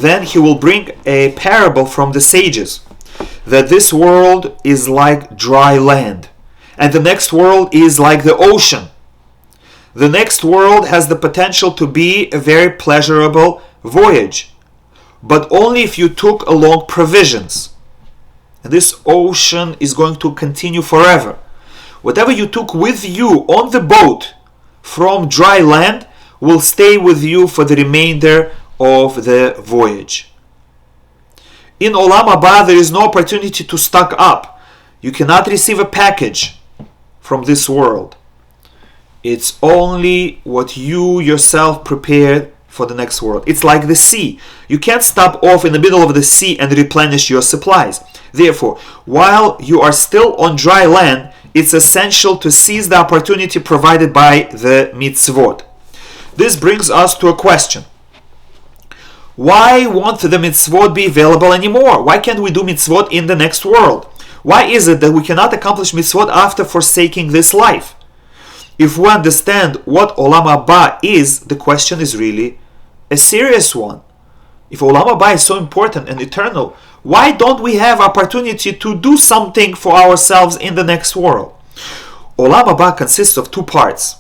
Then he will bring a parable from the sages, that this world is like dry land, and the next world is like the ocean. The next world has the potential to be a very pleasurable voyage, but only if you took along provisions. And this ocean is going to continue forever. Whatever you took with you on the boat from dry land will stay with you for the remainder of the voyage. In Olam Haba, there is no opportunity to stock up. You cannot receive a package from this world. It's only what you yourself prepared for the next world. It's like the sea. You can't stop off in the middle of the sea and replenish your supplies. Therefore, while you are still on dry land, it's essential to seize the opportunity provided by the mitzvot. This brings us to a question. Why won't the mitzvot be available anymore? Why can't we do mitzvot in the next world? Why is it that we cannot accomplish mitzvot after forsaking this life? If we understand what Olam Haba is, the question is really a serious one. If Olam Haba is so important and eternal, why don't we have opportunity to do something for ourselves in the next world? Olam Haba consists of two parts.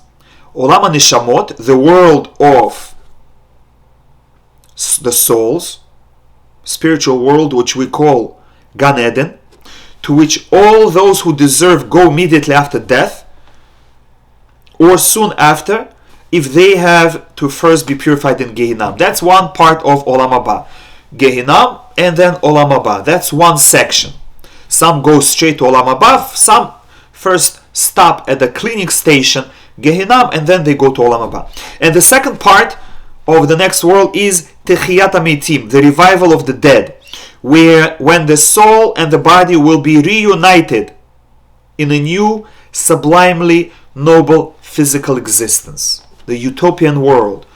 Olam HaNeshamot, the world of the souls, spiritual world which we call Gan Eden, to which all those who deserve go immediately after death, or soon after, if they have to first be purified in Gehinnom. That's one part of Olam Haba. Gehinnom and then Olam Haba. That's one section. Some go straight to Olam Haba, some first stop at the cleaning station, Gehinnom, and then they go to Olam Haba. And the second part of the next world is Techiyat HaMeitim, the revival of the dead, where when the soul and the body will be reunited in a new, sublimely noble physical existence, the utopian world,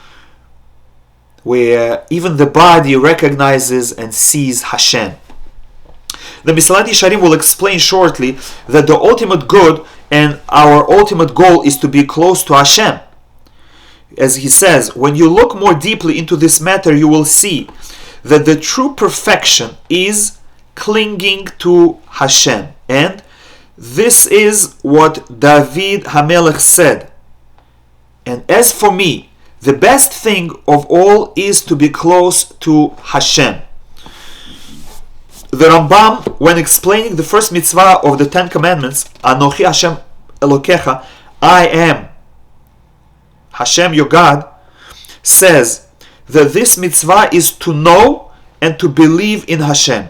where even the body recognizes and sees Hashem. The Mesilat Yesharim will explain shortly that the ultimate good and our ultimate goal is to be close to Hashem. As he says, when you look more deeply into this matter, you will see that the true perfection is clinging to Hashem. And this is what David HaMelech said. And as for me, the best thing of all is to be close to Hashem. The Rambam, when explaining the first mitzvah of the Ten Commandments, Anochi Hashem Elokecha, I am Hashem your God, says that this mitzvah is to know and to believe in Hashem.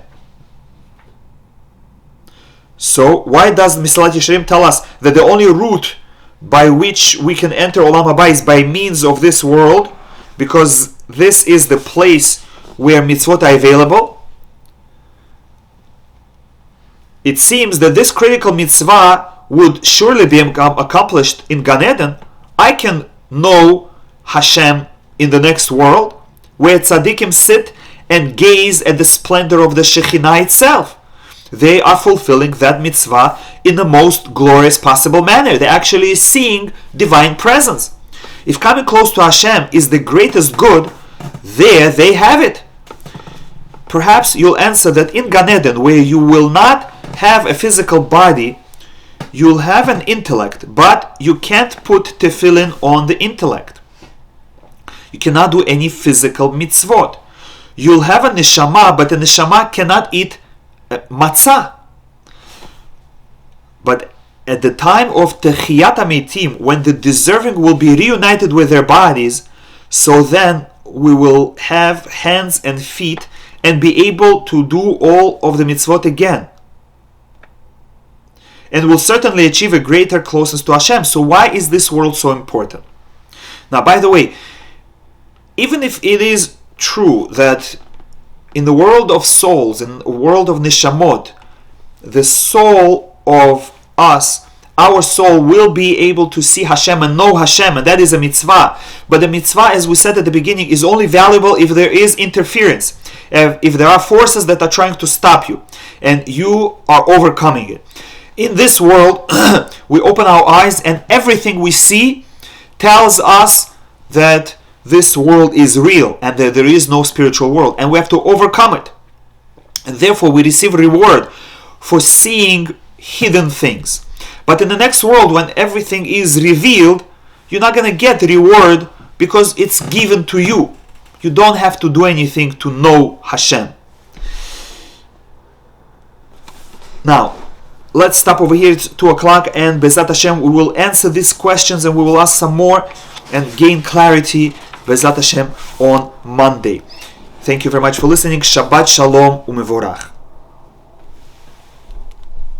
So why does Mesilat Yesharim tell us that the only route by which we can enter Olam Haba is by means of this world, because this is the place where mitzvot are available? It seems that this critical mitzvah would surely be accomplished in Gan Eden. I can know Hashem in the next world, where tzaddikim sit and gaze at the splendor of the Shekhinah itself. They are fulfilling that mitzvah in the most glorious possible manner. They're actually seeing divine presence. If coming close to Hashem is the greatest good, there they have it. Perhaps you'll answer that in Gan Eden, where you will not have a physical body, you'll have an intellect, but you can't put tefillin on the intellect. You cannot do any physical mitzvot. You'll have a neshama, but the neshama cannot eat matzah. But at the time of Techiyat HaMeitim, when the deserving will be reunited with their bodies, so then we will have hands and feet and be able to do all of the mitzvot again. And will certainly achieve a greater closeness to Hashem. So why is this world so important? Now, by the way, even if it is true that in the world of souls, in the world of neshamot, the soul of us, our soul will be able to see Hashem and know Hashem, and that is a mitzvah. But the mitzvah, as we said at the beginning, is only valuable if there is interference, if there are forces that are trying to stop you, and you are overcoming it. In this world, we open our eyes and everything we see tells us that this world is real and that there is no spiritual world, and we have to overcome it. And therefore we receive reward for seeing hidden things. But in the next world, when everything is revealed, you're not going to get reward because it's given to you. You don't have to do anything to know Hashem. Now, let's stop over here. It's 2 o'clock, and Bezat Hashem, we will answer these questions and we will ask some more and gain clarity, Bezat Hashem, on Monday. Thank you very much for listening. Shabbat Shalom Umevorach.